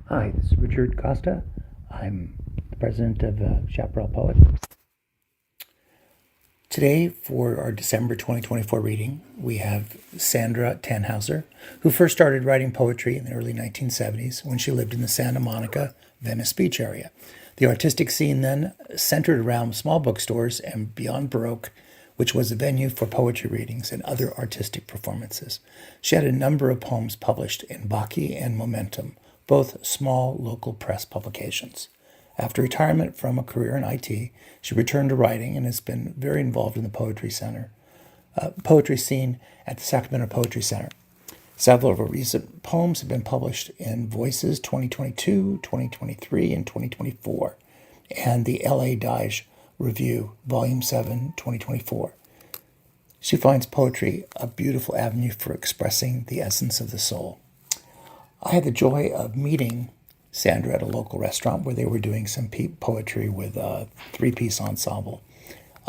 Hi, this is Richard Costa. I'm the president of Chaparral Poet. Today, for our December 2024 reading, we have Sandra Tanhouser, who first started writing poetry in the early 1970s when she lived in the Santa Monica, Venice Beach area. The artistic scene then centered around small bookstores and Beyond Baroque, which was a venue for poetry readings and other artistic performances. She had a number of poems published in Baki and Momentum, both small local press publications. After retirement from a career in IT, she returned to writing and has been very involved in the poetry scene at the Sacramento Poetry Center. Several of her recent poems have been published in Voices 2022, 2023, and 2024, and the LA Dage Review, Volume 7, 2024. She finds poetry a beautiful avenue for expressing the essence of the soul. I had the joy of meeting Sandra at a local restaurant where they were doing some poetry with a three-piece ensemble.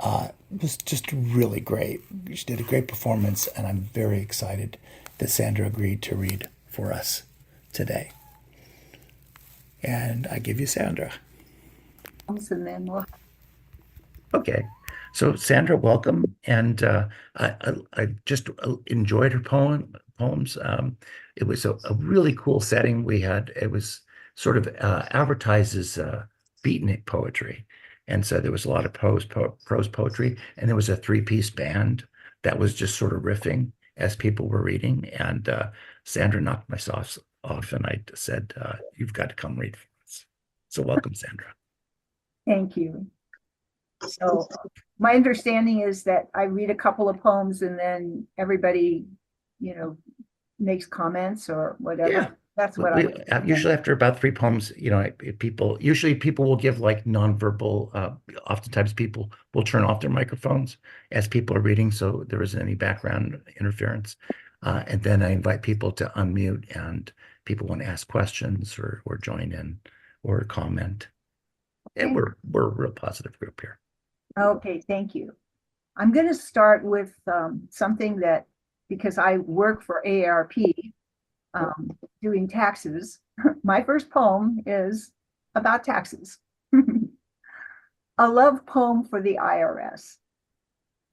It was just really great. She did a great performance, and I'm very excited that Sandra agreed to read for us today. And I give you Sandra. And then we'll. Okay. So Sandra, welcome. And I just enjoyed her poems. It was a really cool setting we had. It was sort of advertised as beatnik poetry. And so there was a lot of prose poetry, and there was a three-piece band that was just sort of riffing as people were reading. And Sandra knocked my socks off, and I said, "You've got to come read for us." So welcome, Sandra. Thank you. So my understanding is that I read a couple of poems and then everybody, makes comments or whatever. Yeah. That's what I Usually after about three poems, people will give like nonverbal. Oftentimes, people will turn off their microphones as people are reading, so there isn't any background interference. And then I invite people to unmute, and people want to ask questions or join in or comment. And Okay. we're a real positive group here. Okay, thank you. I'm going to start with something that, because I work for AARP, doing taxes, my first poem is about taxes. A love poem for the IRS.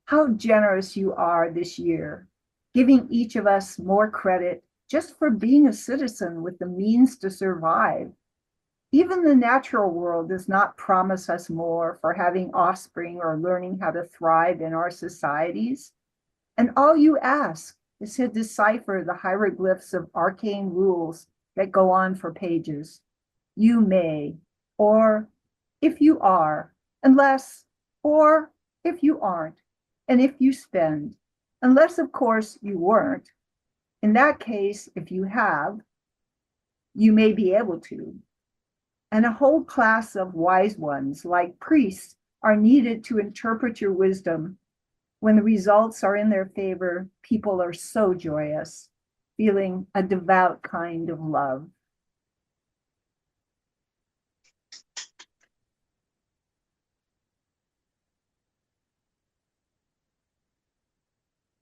How generous you are this year, giving each of us more credit just for being a citizen with the means to survive. Even the natural world does not promise us more for having offspring or learning how to thrive in our societies. And all you ask is to decipher the hieroglyphs of arcane rules that go on for pages. You may, or if you are, unless, or if you aren't, and if you spend, unless, of course, you weren't. In that case, if you have, you may be able to. And a whole class of wise ones, like priests, are needed to interpret your wisdom. When the results are in their favor, people are so joyous, feeling a devout kind of love.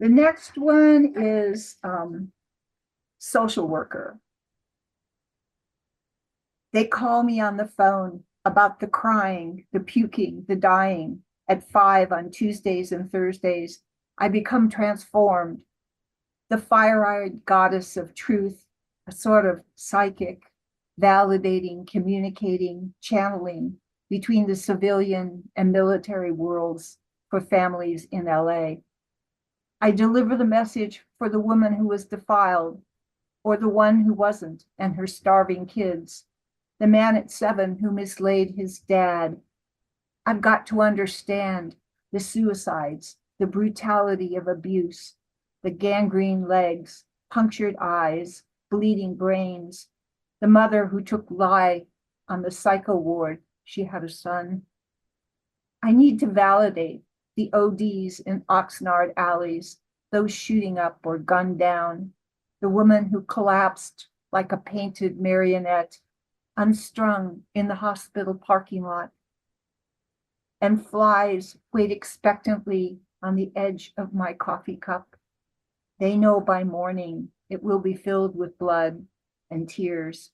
The next one is social worker. They call me on the phone about the crying, the puking, the dying at 5 on Tuesdays and Thursdays. I become transformed, the fire-eyed goddess of truth, a sort of psychic, validating, communicating, channeling between the civilian and military worlds for families in LA. I deliver the message for the woman who was defiled, or the one who wasn't, and her starving kids, the man at 7 who mislaid his dad. I've got to understand the suicides, the brutality of abuse, the gangrene legs, punctured eyes, bleeding brains, the mother who took lie on the psycho ward. She had a son. I need to validate the ODs in Oxnard alleys, those shooting up or gunned down, the woman who collapsed like a painted marionette, unstrung in the hospital parking lot, and flies wait expectantly on the edge of my coffee cup. They know by morning it will be filled with blood and tears.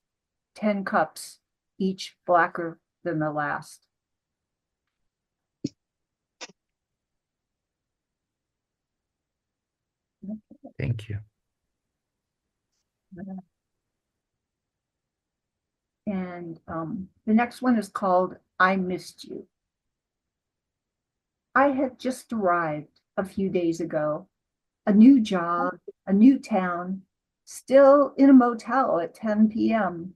10 cups, each blacker than the last. Thank you. And the next one is called I Missed You. I had just arrived a few days ago, a new job, a new town, still in a motel at 10 p.m.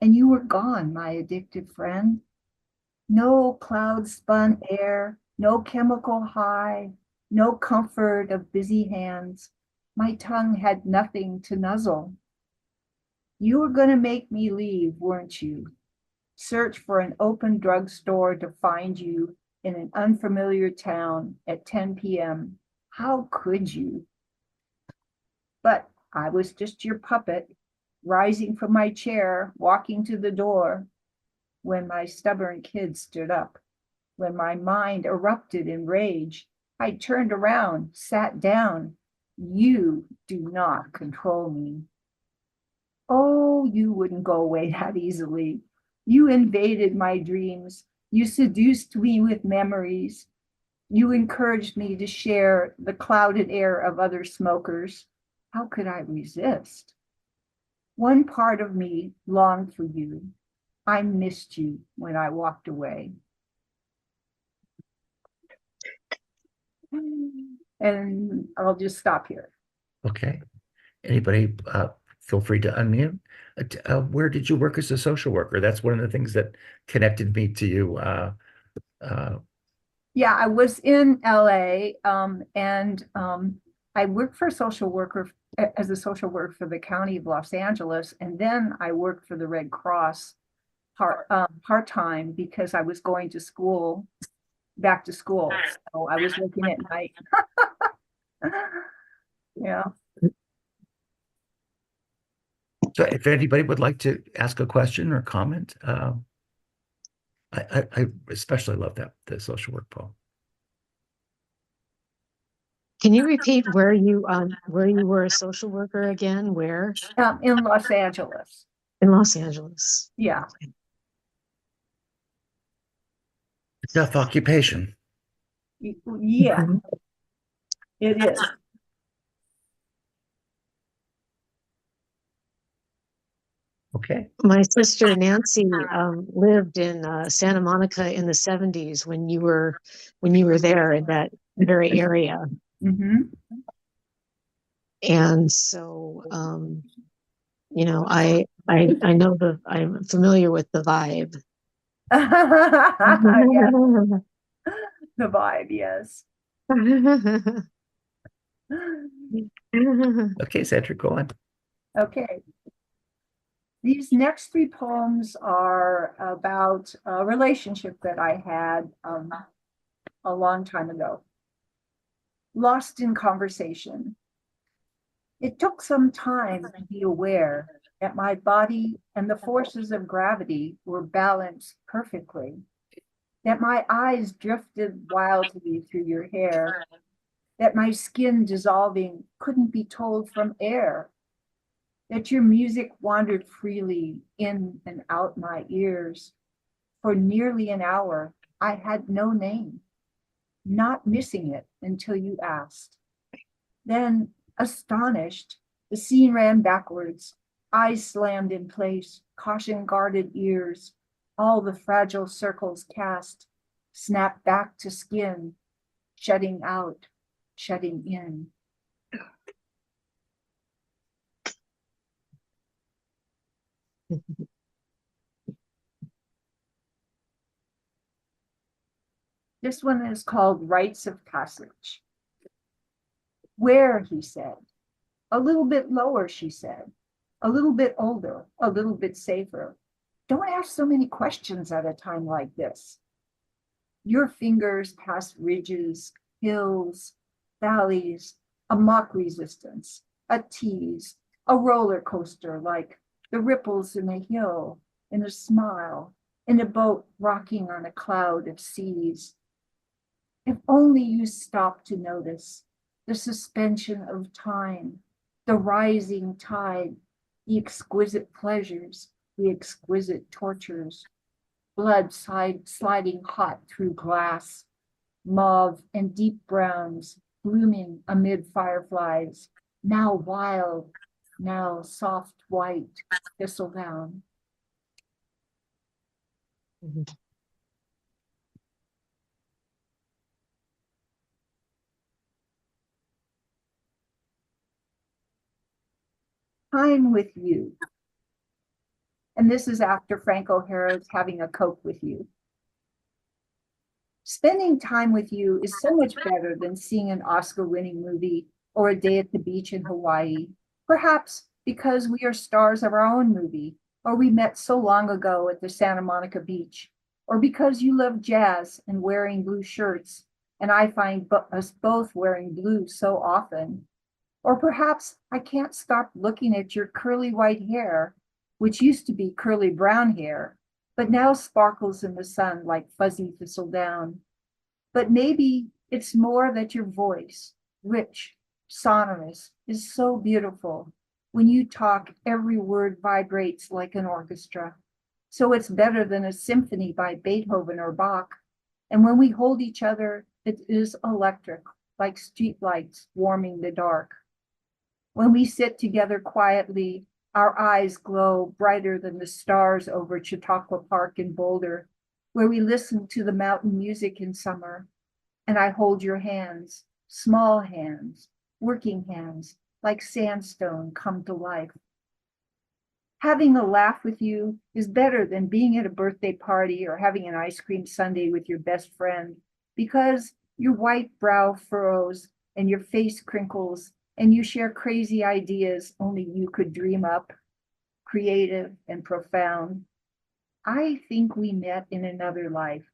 And you were gone, my addictive friend. No cloud spun air, no chemical high, no comfort of busy hands. My tongue had nothing to nuzzle. You were going to make me leave, weren't you? Search for an open drugstore to find you in an unfamiliar town at 10 p.m. How could you? But I was just your puppet, rising from my chair, walking to the door, when my stubborn kid stood up. When my mind erupted in rage, I turned around, sat down. You do not control me. Oh, you wouldn't go away that easily. You invaded my dreams. You seduced me with memories. You encouraged me to share the clouded air of other smokers. How could I resist? One part of me longed for you. I missed you when I walked away. And I'll just stop here. Okay. Anybody, feel free to unmute. Where did you work as a social worker? That's one of the things that connected me to you. Yeah, I was in LA, and I worked for a social worker as a social worker for the County of Los Angeles, and then I worked for the Red Cross part-time because I was going to school, back to school. So I was working at night. Yeah. So if anybody would like to ask a question or comment, I especially love the social work poem. Can you repeat where you were a social worker again? Where? In Los Angeles. In Los Angeles. Yeah. Tough occupation. Yeah, Mhm. it is. Okay. My sister Nancy lived in Santa Monica in the 70s when you were there in that very area. Mm-hmm. And so I know I'm familiar with the vibe. Yeah, the vibe, yes. Okay, Sandra, go on. Okay. These next three poems are about a relationship that I had a long time ago. Lost in conversation. It took some time to be aware that my body and the forces of gravity were balanced perfectly, that my eyes drifted wildly through your hair, that my skin dissolving couldn't be told from air, that your music wandered freely in and out my ears. For nearly an hour, I had no name, not missing it until you asked. Then, astonished, the scene ran backwards, eyes slammed in place, caution guarded ears, all the fragile circles cast, snapped back to skin, shutting out, shutting in. This one is called Rites of Passage. Where, he said. A little bit lower, she said. A little bit older, a little bit safer. Don't ask so many questions at a time like this. Your fingers pass ridges, hills, valleys, a mock resistance, a tease, a roller coaster like the ripples in a hill, in a smile, in a boat rocking on a cloud of seas. If only you stopped to notice the suspension of time, the rising tide, the exquisite pleasures, the exquisite tortures, blood sliding hot through glass, mauve and deep browns blooming amid fireflies, now wild, now soft white thistledown. Mhm. Time with you. And this is after Frank O'Hara's Having a Coke with You. Spending time with you is so much better than seeing an Oscar-winning movie or a day at the beach in Hawaii. Perhaps because we are stars of our own movie, or we met so long ago at the Santa Monica beach, or because you love jazz and wearing blue shirts, and I find us both wearing blue so often. Or perhaps I can't stop looking at your curly white hair, which used to be curly brown hair, but now sparkles in the sun like fuzzy thistledown. But maybe it's more that your voice, rich, sonorous, is so beautiful. When you talk, every word vibrates like an orchestra. So it's better than a symphony by Beethoven or Bach. And when we hold each other, it is electric, like streetlights warming the dark. When we sit together quietly, our eyes glow brighter than the stars over Chautauqua Park in Boulder, where we listen to the mountain music in summer. And I hold your hands, small hands, working hands, like sandstone come to life. Having a laugh with you is better than being at a birthday party or having an ice cream sundae with your best friend, because your white brow furrows and your face crinkles and you share crazy ideas only you could dream up, creative and profound. I think we met in another life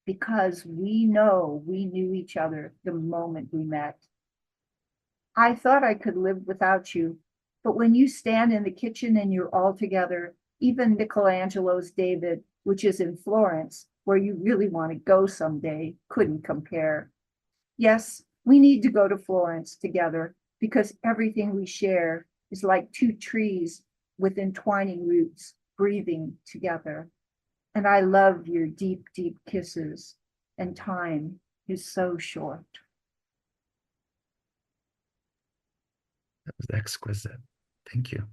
because we know we knew each other the moment we met. I thought I could live without you, but when you stand in the kitchen and you're all together, even Michelangelo's David, which is in Florence, where you really want to go someday, couldn't compare. Yes, we need to go to Florence together because everything we share is like two trees with entwining roots breathing together. And I love your deep, deep kisses, and time is so short. That was exquisite. Thank you.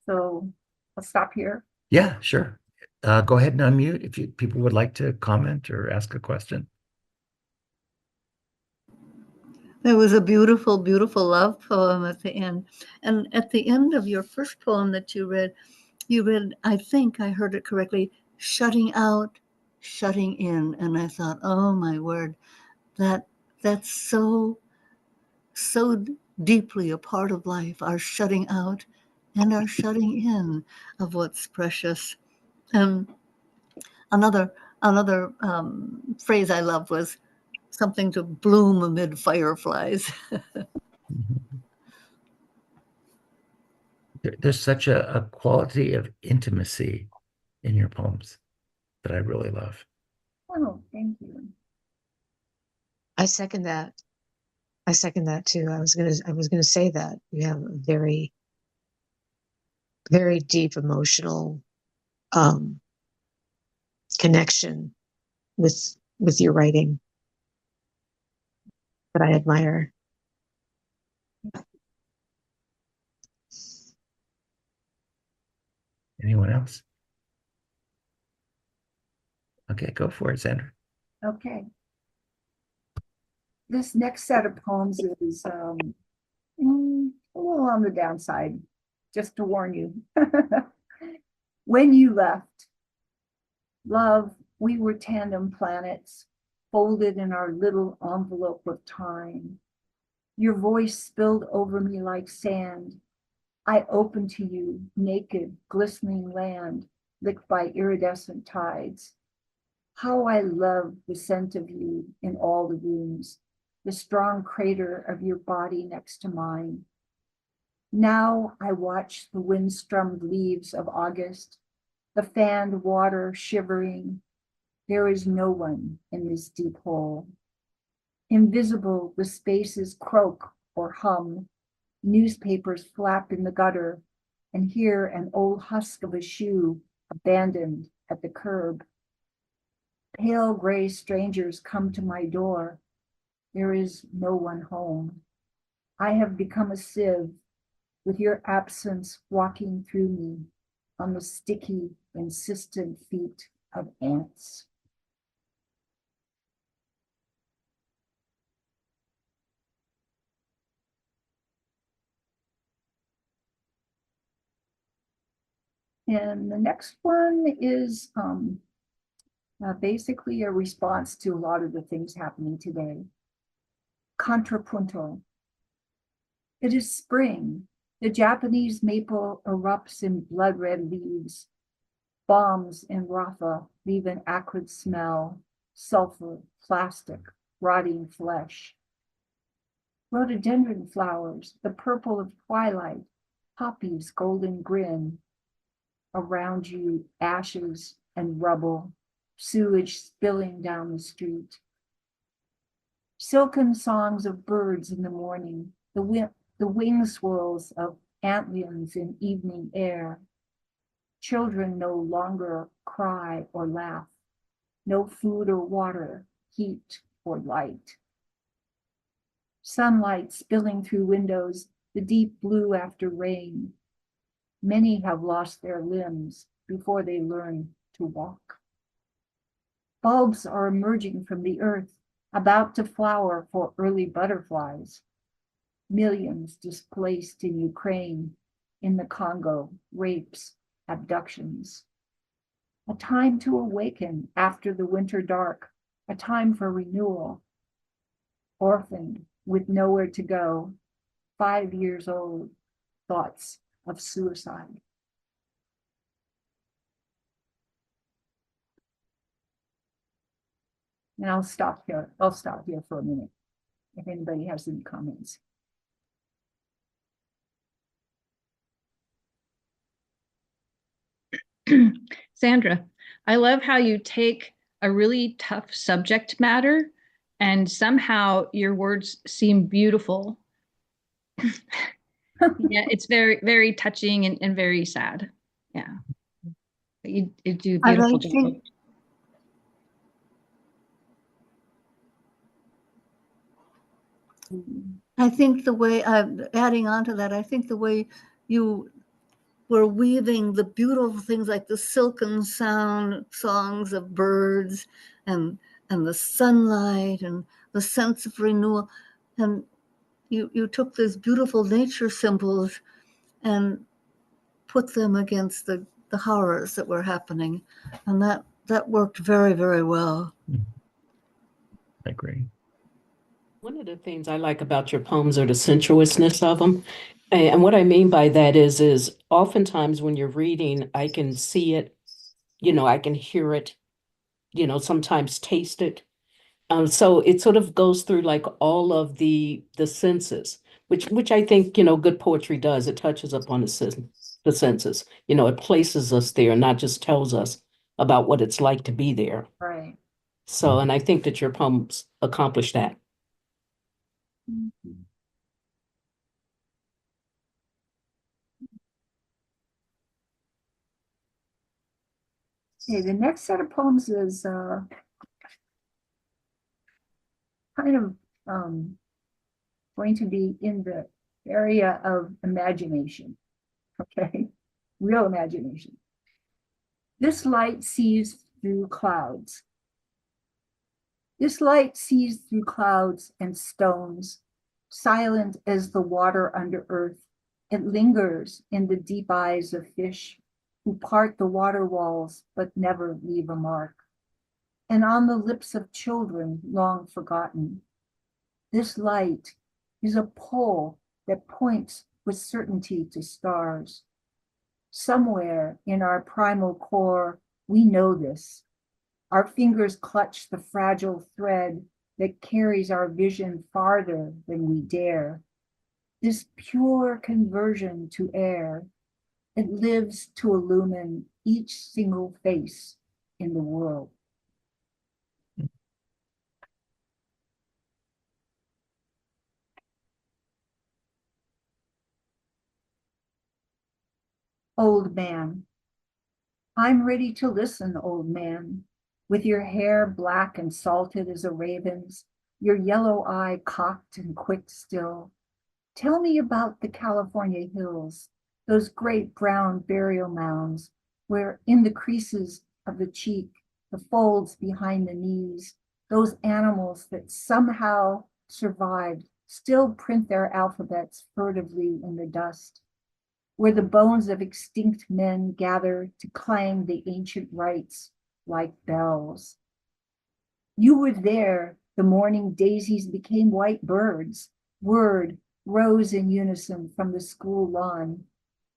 So I'll stop here. Yeah, sure. Go ahead and unmute if people would like to comment or ask a question. There was a beautiful, beautiful love poem at the end. And at the end of your first poem that you read, I think I heard it correctly, shutting out, shutting in. And I thought, oh my word, that's so deeply a part of life, our shutting out and our shutting in of what's precious. And another phrase I loved was something to bloom amid fireflies. There's such a quality of intimacy in your poems that I really love. Oh, thank you. I second that. I second that too. I was gonna say that you have a very, very deep emotional connection with your writing that I admire. Anyone else? Okay, go for it, Sandra. Okay. This next set of poems is a little on the downside, just to warn you. When you left, love, we were tandem planets, folded in our little envelope of time. Your voice spilled over me like sand. I opened to you, naked, glistening land, licked by iridescent tides. How I love the scent of you in all the rooms, the strong crater of your body next to mine. Now I watch the wind-strummed leaves of August, the fanned water shivering. There is no one in this deep hole. Invisible, the spaces croak or hum. Newspapers flap in the gutter. and hear an old husk of a shoe abandoned at the curb. Pale gray strangers come to my door. There is no one home. I have become a sieve with your absence walking through me on the sticky, insistent feet of ants. And the next one is basically a response to a lot of the things happening today. Contrapunto. It is spring. The Japanese maple erupts in blood red leaves. Bombs in Rafa leave an acrid smell, sulfur, plastic, rotting flesh. Rhododendron flowers, the purple of twilight, poppies' golden grin. Around you, ashes and rubble, sewage spilling down the street. Silken songs of birds in the morning, the wing swirls of antlions in evening air. Children no longer cry or laugh. No food or water, heat or light. Sunlight spilling through windows, the deep blue after rain. Many have lost their limbs before they learn to walk. Bulbs are emerging from the earth, about to flower for early butterflies. Millions displaced in Ukraine, in the Congo, rapes, abductions. A time to awaken after the winter dark, a time for renewal. Orphaned with nowhere to go, 5 years old, thoughts of suicide. And I'll stop here. I'll stop here for a minute if anybody has any comments. Sandra, I love how you take a really tough subject matter and somehow your words seem beautiful. Yeah, it's very, very touching and very sad. Yeah. You do a beautiful job. I think the way adding on to that, I think the way you were weaving the beautiful things like the silken sound songs of birds and the sunlight and the sense of renewal, and you took these beautiful nature symbols and put them against the horrors that were happening, and that worked very, very well. I agree. One of the things I like about your poems are the sensuousness of them. And what I mean by that is oftentimes when you're reading, I can see it, I can hear it, sometimes taste it. So it sort of goes through like all of the senses, which I think, good poetry does. It touches upon the senses. It places us there, not just tells us about what it's like to be there. Right. So, and I think that your poems accomplish that. Okay, the next set of poems is kind of going to be in the area of imagination, okay? Real imagination. This light sees through clouds. This light sees through clouds and stones, silent as the water under earth. It lingers in the deep eyes of fish who part the water walls but never leave a mark, and on the lips of children long forgotten. This light is a pole that points with certainty to stars. Somewhere in our primal core, we know this. Our fingers clutch the fragile thread that carries our vision farther than we dare. This pure conversion to air, it lives to illumine each single face in the world. Old man. I'm ready to listen, old man, with your hair black and salted as a raven's, your yellow eye cocked and quick still. Tell me about the California hills, those great brown burial mounds, where in the creases of the cheek, the folds behind the knees, those animals that somehow survived still print their alphabets furtively in the dust, where the bones of extinct men gather to clang the ancient rites like bells. You were there, the morning daisies became white birds, word rose in unison from the school lawn.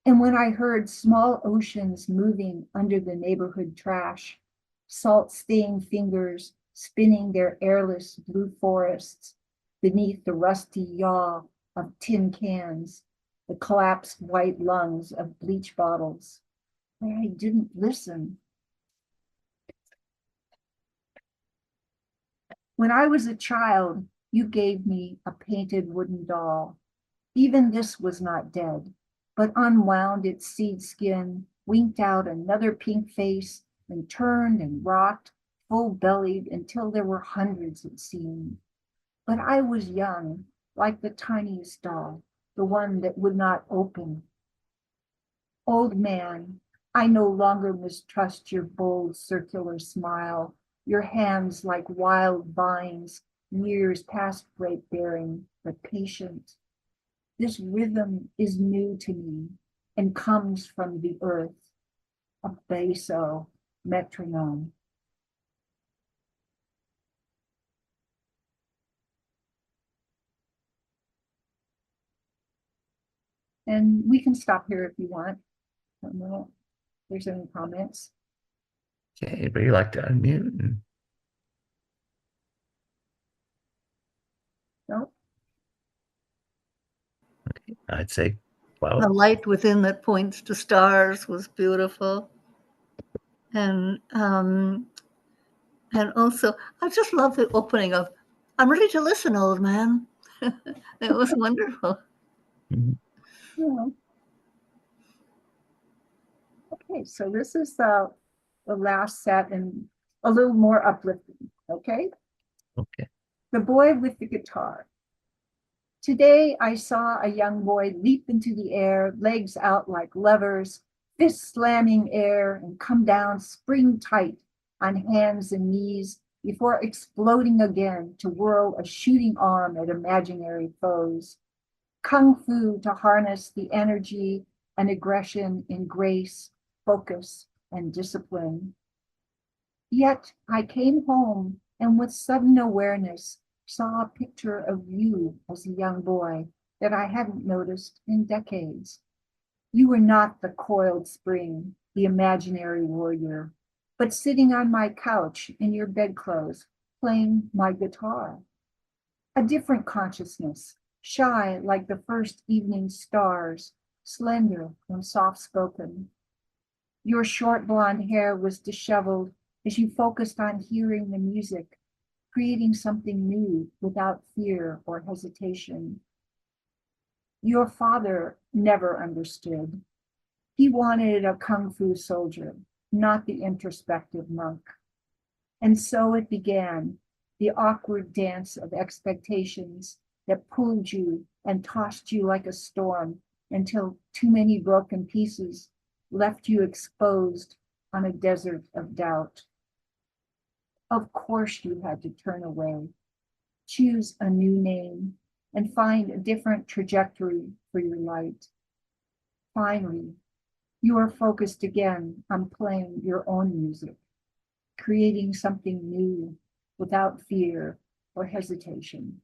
And when I heard small oceans moving under the neighborhood trash, salt-stained fingers spinning their airless blue forests beneath the rusty yaw of tin cans, the collapsed white lungs of bleach bottles, where I didn't listen. When I was a child, you gave me a painted wooden doll. Even this was not dead, but unwound its seed skin, winked out another pink face, and turned and rocked, full-bellied, until there were hundreds, it seemed. But I was young, like the tiniest doll, the one that would not open. Old man, I no longer mistrust your bold circular smile, your hands like wild vines, years past great bearing, but patient. This rhythm is new to me and comes from the earth, a basso metronome. And we can stop here if you want. I don't know if there's any comments. Okay, anybody like to unmute? No? I'd say, The well, light within that points to stars was beautiful. And also, I just love the opening of, I'm ready to listen, old man. It was wonderful. mhm. Yeah. Okay, so this is the last set and a little more uplifting, okay? Okay. The boy with the guitar. Today I saw a young boy leap into the air, legs out like levers, fist slamming air, and come down spring tight on hands and knees before exploding again to whirl a shooting arm at imaginary foes. Kung fu to harness the energy and aggression in grace, focus, and discipline. Yet I came home and with sudden awareness saw a picture of you as a young boy that I hadn't noticed in decades. You were not the coiled spring, the imaginary warrior, but sitting on my couch in your bedclothes, playing my guitar. A different consciousness, shy like the first evening stars, slender and soft-spoken. Your short blonde hair was disheveled as you focused on hearing the music, creating something new without fear or hesitation. Your father never understood. He wanted a kung fu soldier, not the introspective monk. And so it began, the awkward dance of expectations that pulled you and tossed you like a storm until too many broken pieces left you exposed on a desert of doubt. Of course you had to turn away, choose a new name, and find a different trajectory for your light. Finally, you are focused again on playing your own music, creating something new without fear or hesitation.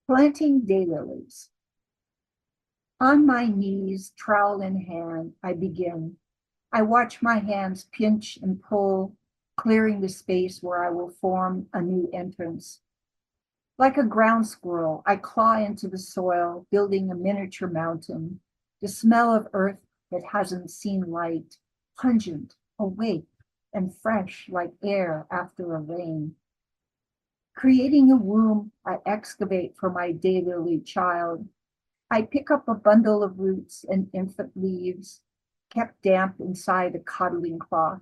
Planting daylilies. On my knees, trowel in hand, I begin. I watch my hands pinch and pull, clearing the space where I will form a new entrance. Like a ground squirrel, I claw into the soil, building a miniature mountain. The smell of earth that hasn't seen light, pungent, awake, and fresh like air after a rain. Creating a womb, I excavate for my daylily child. I pick up a bundle of roots and infant leaves, kept damp inside a coddling cloth.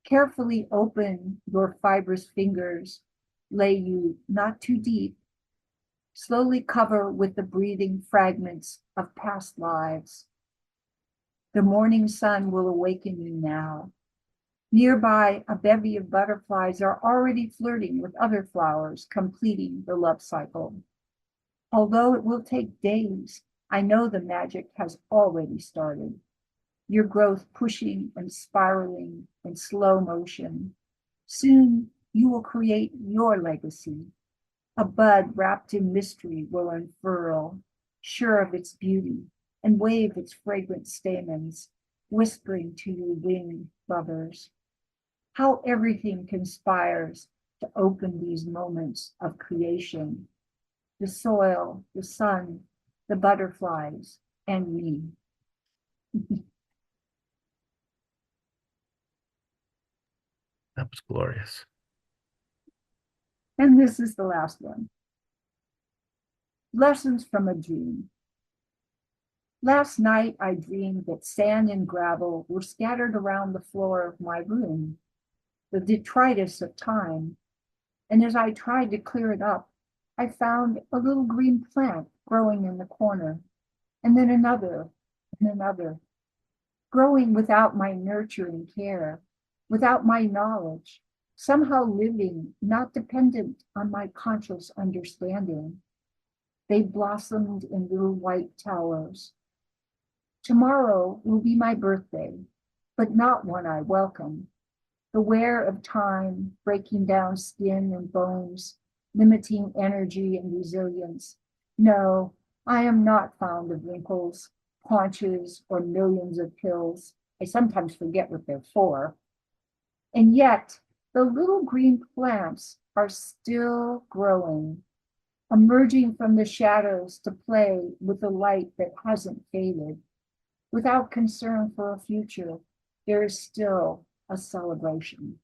Carefully open your fibrous fingers, lay you not too deep, slowly cover with the breathing fragments of past lives. The morning sun will awaken you now. Nearby, a bevy of butterflies are already flirting with other flowers, completing the love cycle. Although it will take days, I know the magic has already started. Your growth pushing and spiraling in slow motion. Soon you will create your legacy. A bud wrapped in mystery will unfurl, sure of its beauty, and wave its fragrant stamens, whispering to your winged lovers. How everything conspires to open these moments of creation. The soil, the sun, the butterflies, and me. That was glorious. And this is the last one. Lessons from a dream. Last night, I dreamed that sand and gravel were scattered around the floor of my room, the detritus of time. And as I tried to clear it up, I found a little green plant growing in the corner, and then another and another, growing without my nurturing care, without my knowledge, somehow living, not dependent on my conscious understanding. They blossomed in little white towers. Tomorrow will be my birthday, but not one I welcome. The wear of time, breaking down skin and bones, limiting energy and resilience. No, I am not fond of wrinkles, paunches, or millions of pills. I sometimes forget what they're for. And yet, the little green plants are still growing, emerging from the shadows to play with the light that hasn't faded. Without concern for a future, there is still a celebration.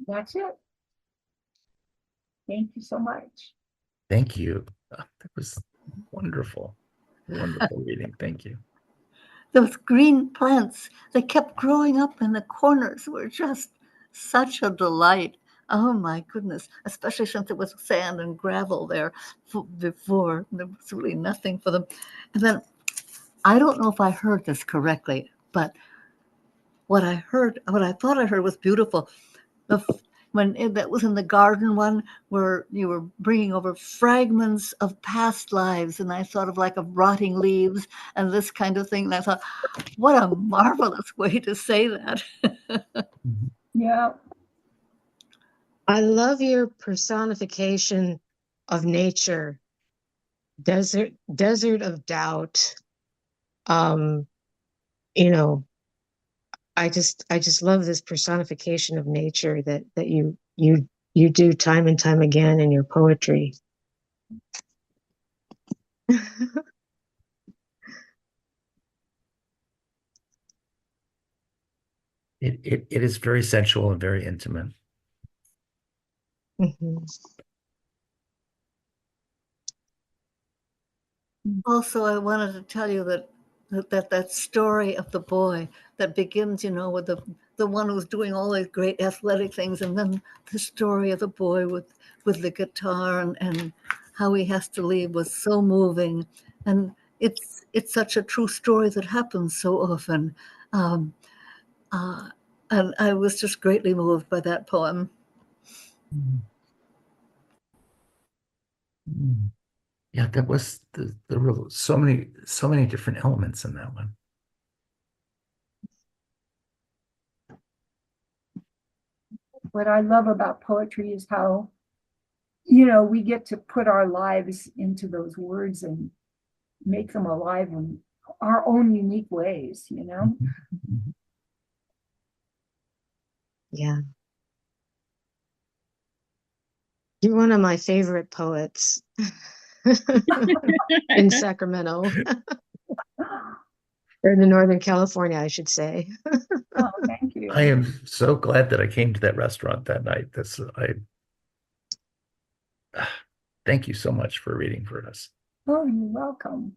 That's it. Thank you so much. Thank you. That was wonderful. Wonderful reading. Thank you. Those green plants that kept growing up in the corners were just such a delight. Oh my goodness, especially since it was sand and gravel there before. There was really nothing for them. And then I don't know if I heard this correctly, but what I thought I heard was beautiful. That was in the garden one where you were bringing over fragments of past lives, and I thought of like of rotting leaves and this kind of thing. And I thought, what a marvelous way to say that. Yeah. I love your personification of nature, desert of doubt. You know, I just love this personification of nature that you do time and time again in your poetry. It is very sensual and very intimate. Mhm. Also, I wanted to tell you that story of the boy that begins, with the one who's doing all these great athletic things, and then the story of the boy with the guitar and how he has to leave was so moving, and it's such a true story that happens so often, um, uh, and I was just greatly moved by that poem. Yeah, that was the real so many different elements in that one. What I love about poetry is how, we get to put our lives into those words and make them alive in our own unique ways, Yeah. You're one of my favorite poets. in Sacramento, or in Northern California, I should say. Oh, thank you. I am so glad that I came to that restaurant that night. Thank you so much for reading for us. Oh, you're welcome.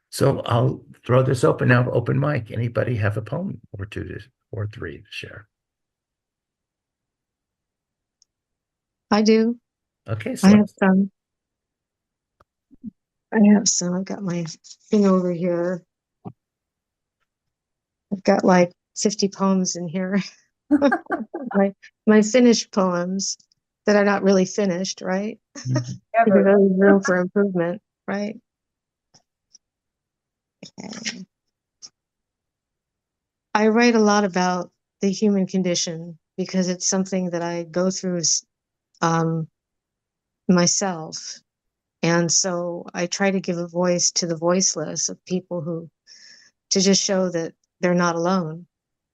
So I'll throw this open now, open mic. Anybody have a poem or two or three to share? I do. Okay, I have so some. I've got my thing over here. I've got like 50 poems in here. my finished poems that are not really finished, right? Because Ever. there's room for improvement, right? Okay. I write a lot about the human condition because it's something that I go through myself. And so I try to give a voice to the voiceless, of people to just show that they're not alone.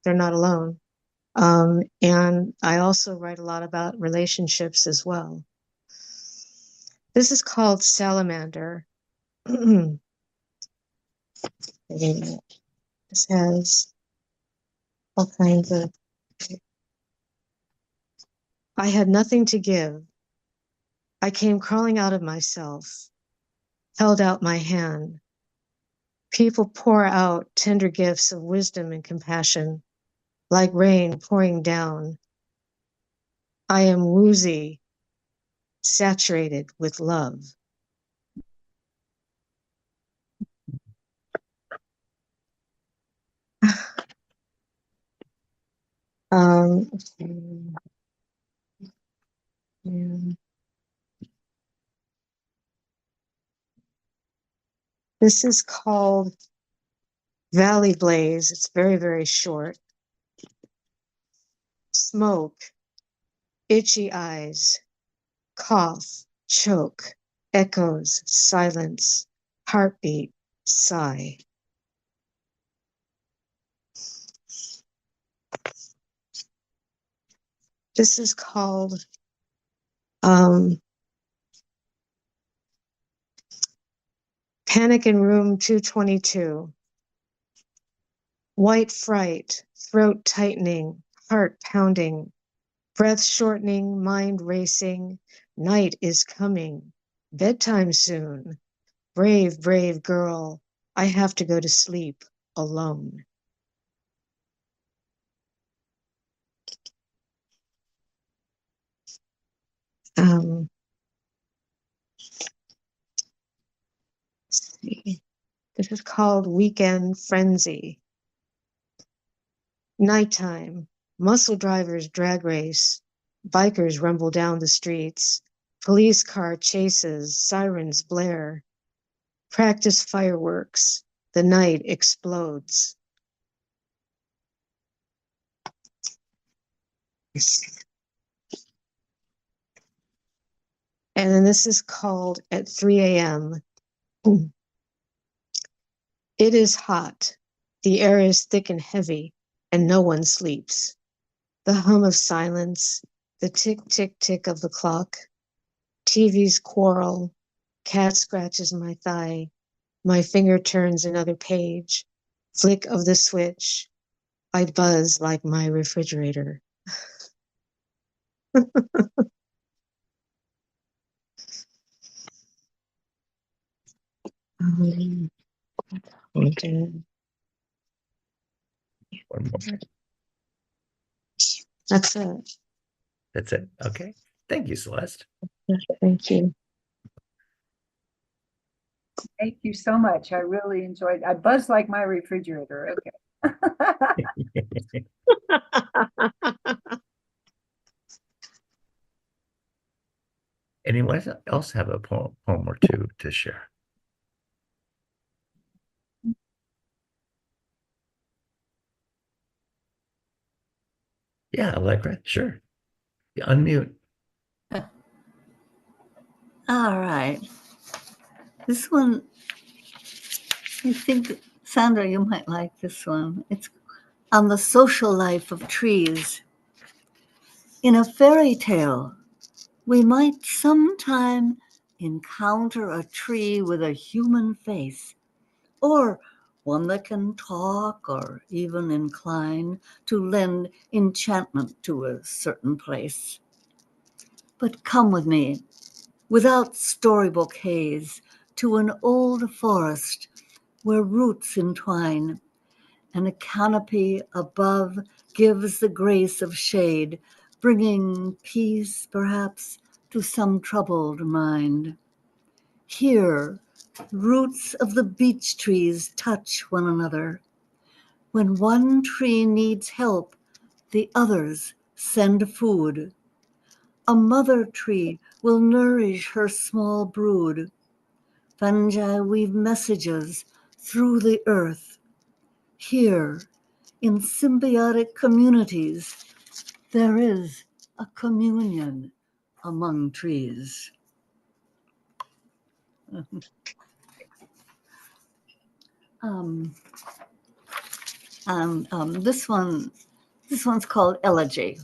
They're not alone. And I also write a lot about relationships as well. This is called Salamander. This has all kinds of. I had nothing to give. I came crawling out of myself, held out my hand. People pour out tender gifts of wisdom and compassion, like rain pouring down. I am woozy, saturated with love. Okay. Yeah. This is called Valley Blaze. It's very, very short. Smoke, itchy eyes, cough, choke, echoes, silence, heartbeat, sigh. This is called Panic in Room 222. White fright, throat tightening, heart pounding, breath shortening, mind racing. Night is coming. Bedtime soon. Brave, brave girl. I have to go to sleep alone. Let's see. This is called Weekend Frenzy. Nighttime. Muscle drivers drag race. Bikers rumble down the streets. Police car chases. Sirens blare. Practice fireworks. The night explodes. And then this is called At 3 a.m. It is hot. The air is thick and heavy, and no one sleeps. The hum of silence, the tick, tick, tick of the clock. TV's quarrel. Cat scratches my thigh. My finger turns another page. Flick of the switch. I buzz like my refrigerator. Okay. one more. That's it. That's it. Okay. Thank you, Celeste. Thank you. Thank you so much. I really enjoyed. I buzz like my refrigerator. Okay. Anyone else have a poem or two to share? Yeah, Allegra, sure. Yeah, unmute. All right. This one, I think, Sandra, you might like this one. It's on the social life of trees. In a fairy tale, we might sometime encounter a tree with a human face, or one that can talk or even incline to lend enchantment to a certain place. But come with me, without storybook haze, to an old forest where roots entwine, and a canopy above gives the grace of shade, bringing peace, perhaps, to some troubled mind. Here, roots of the beech trees touch one another. When one tree needs help, the others send food. A mother tree will nourish her small brood. Fungi weave messages through the earth. Here, in symbiotic communities, there is a communion among trees. This one's called Elegy.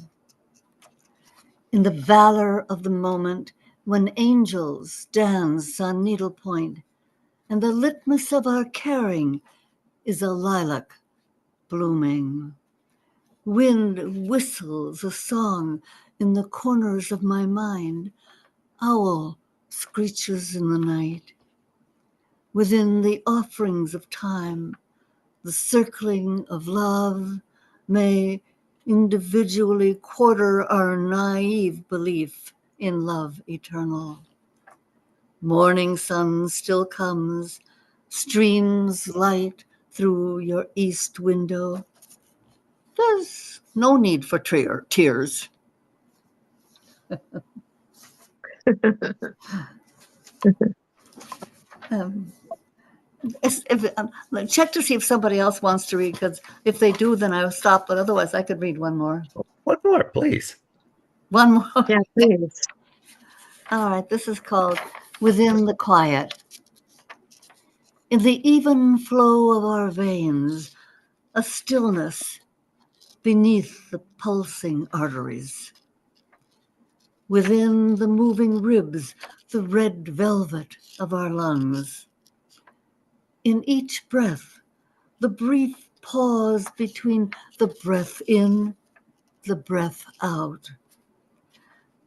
In the valor of the moment, when angels dance on needlepoint, and the litmus of our caring is a lilac blooming. Wind whistles a song in the corners of my mind. Owl screeches in the night. Within the offerings of time, the circling of love may individually quarter our naive belief in love eternal. Morning sun still comes, streams light through your east window. There's no need for tears. Check to see if somebody else wants to read, because if they do, then I'll stop. But otherwise, I could read one more. One more, please. One more. Yeah, please. All right, this is called Within the Quiet. In the even flow of our veins, a stillness beneath the pulsing arteries. Within the moving ribs, the red velvet of our lungs. In each breath, the brief pause between the breath in, the breath out.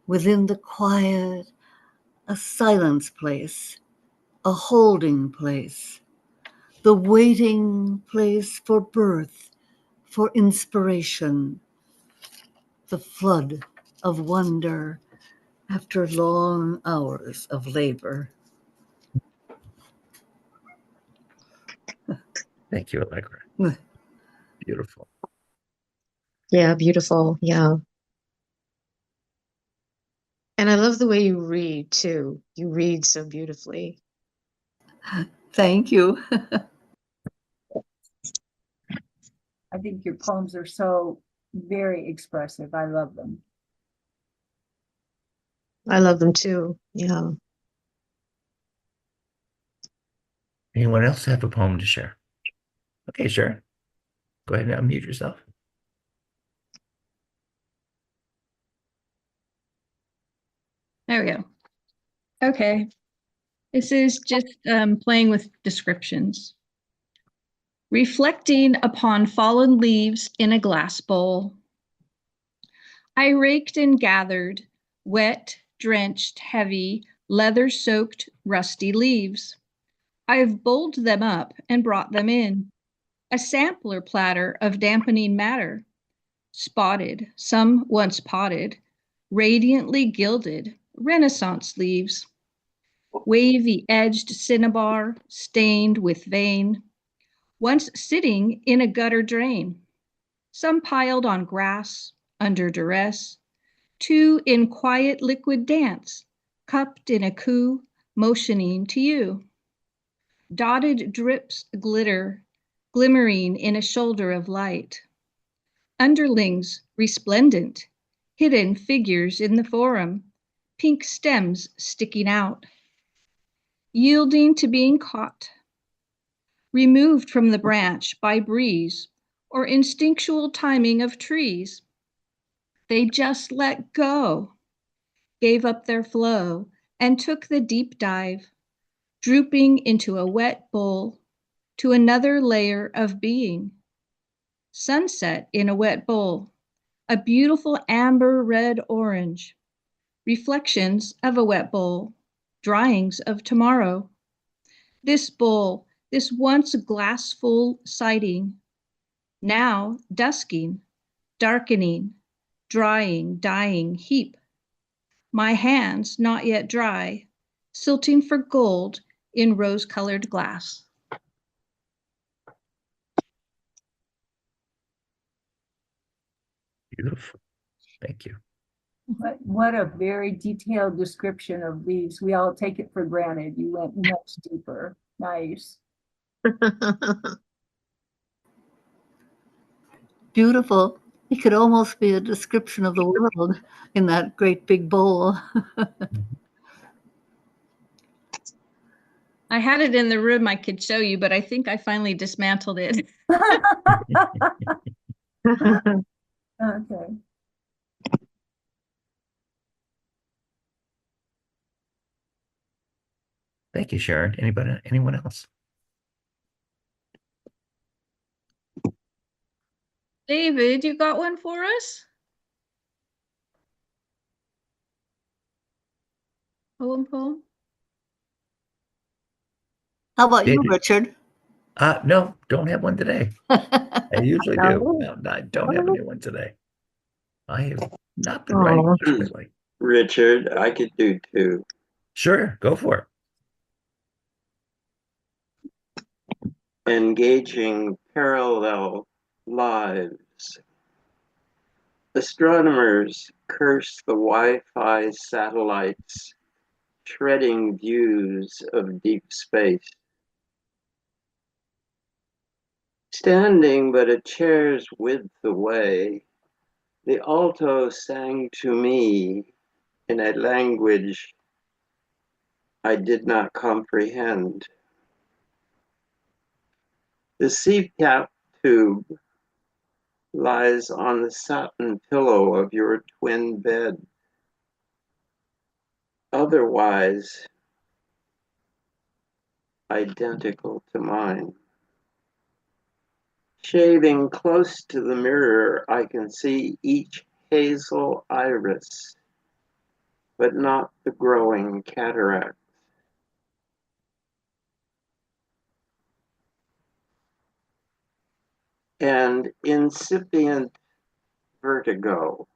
Within the quiet, a silence place, a holding place, the waiting place for birth, for inspiration, the flood of wonder after long hours of labor. Thank you, Allegra. Beautiful. Yeah, beautiful. Yeah. And I love the way you read too. You read so beautifully. Thank you. I think your poems are so very expressive. I love them. I love them too. Yeah. Anyone else have a poem to share? Okay, sure. Go ahead and unmute yourself. There we go. Okay. This is just playing with descriptions. Reflecting upon fallen leaves in a glass bowl. I raked and gathered wet, drenched, heavy, leather-soaked, rusty leaves. I've bowled them up and brought them in. A sampler platter of dampening matter. Spotted, some once potted, radiantly gilded, Renaissance leaves. Wavy-edged cinnabar, stained with vein. Once sitting in a gutter drain. Some piled on grass, under duress. Two in quiet liquid dance, cupped in a coup, motioning to you. Dotted drips glitter, glimmering in a shoulder of light. Underlings resplendent, hidden figures in the forum, pink stems sticking out. Yielding to being caught. Removed from the branch by breeze or instinctual timing of trees. They just let go, gave up their flow, and took the deep dive, drooping into a wet bowl, to another layer of being. Sunset in a wet bowl, a beautiful amber red orange, reflections of a wet bowl, dryings of tomorrow. This bowl, this once glassful sighting, now dusking, darkening, drying, dying heap. My hands not yet dry, silting for gold in rose-colored glass. Beautiful. Thank you. But what a very detailed description of leaves. We all take it for granted. You went much deeper. Nice. Beautiful. It could almost be a description of the world in that great big bowl. I had it in the room I could show you, but I think I finally dismantled it. Okay. Thank you, Sharon. Anyone else? David, you got one for us? Poem? How about you, David? Richard? No, don't have one today. I usually do. Oh. No, I don't have a new one today. I have not been writing Oh. much lately. Richard, I could do two. Sure, go for it. Engaging parallel lives. Astronomers curse the Wi-Fi satellites, shredding views of deep space. Standing but a chair's width away, the alto sang to me in a language I did not comprehend. The CPAP tube lies on the satin pillow of your twin bed. Otherwise, identical to mine. Shaving close to the mirror, I can see each hazel iris, but not the growing cataract. And incipient vertigo.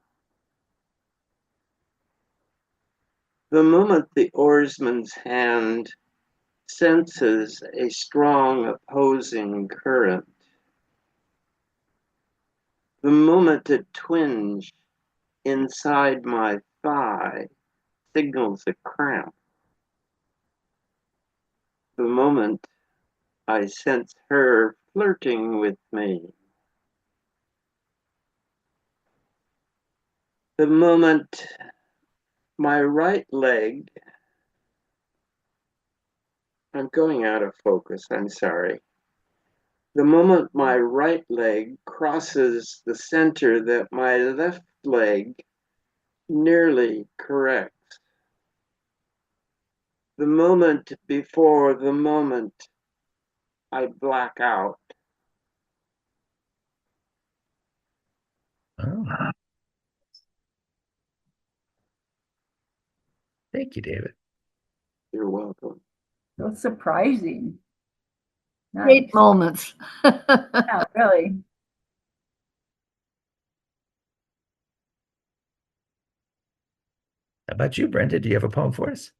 The moment the oarsman's hand senses a strong opposing current, the moment a twinge inside my thigh signals a cramp, the moment I sense her flirting with me, the moment my right leg, I'm going out of focus, I'm sorry. The moment my right leg crosses the center that my left leg nearly corrects. The moment before the moment I black out. Oh. Thank you, David. You're welcome. So surprising. Nice. Great moments. Yeah, really. How about you, Brenda? Do you have a poem for us?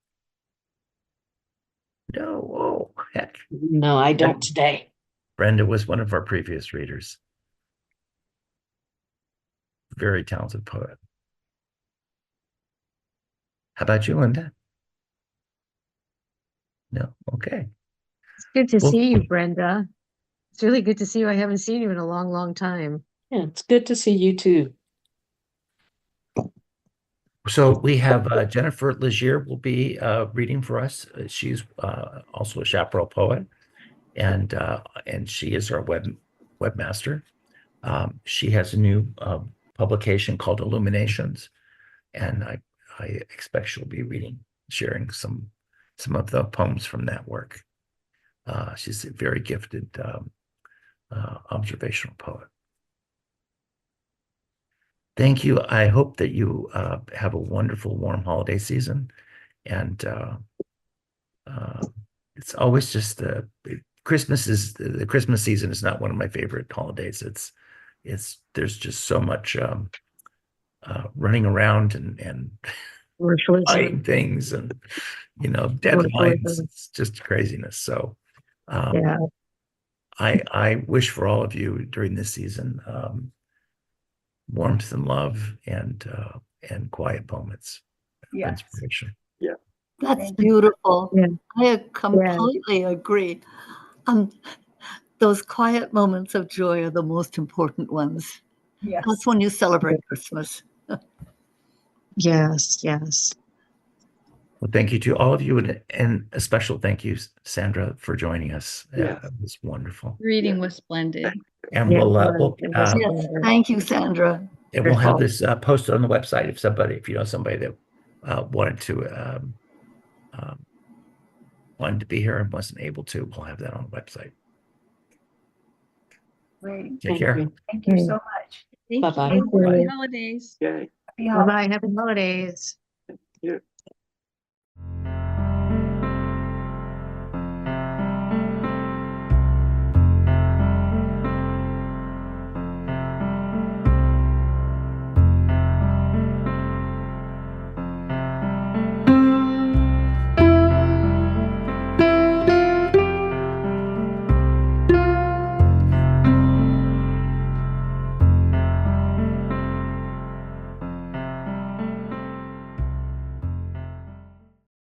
No. Oh, heck. No, I don't today. Brenda was one of our previous readers. Very talented poet. How about you, Linda? No? Okay. It's good to Well- see you, Brenda. It's really good to see you. I haven't seen you in a long, long time. Yeah, it's good to see you too. So we have Jennifer Legier will be reading for us. She's also a chaparral poet, and she is our webmaster. She has a new publication called Illuminations, and I expect she'll be reading sharing some of the poems from that work. She's a very gifted observational poet. Thank you. I hope that you have a wonderful, warm holiday season. And it's always just the Christmas season is not one of my favorite holidays. There's just so much running around and buying things and deadlines. It's just craziness. So Yeah. I wish for all of you during this season warmth and love and quiet moments of Yes. inspiration. Yeah. That's Thank you. beautiful. Yeah. I completely agree. Those quiet moments of joy are the most important ones. Yes. That's when you celebrate Christmas. Yes, yes. Well, thank you to all of you, and a special thank you, Sandra, for joining us. Yes. It was wonderful. Reading was splendid. And Yeah, we'll Yes, thank you, Sandra. and we'll have this posted on the website if you know somebody that wanted to be here and wasn't able to. We'll have that on the website. Great. Take care. Thank you so much. Thank Bye-bye. you. Bye. Happy holidays. Okay. Happy holidays. Bye-bye. Happy holidays. Yeah.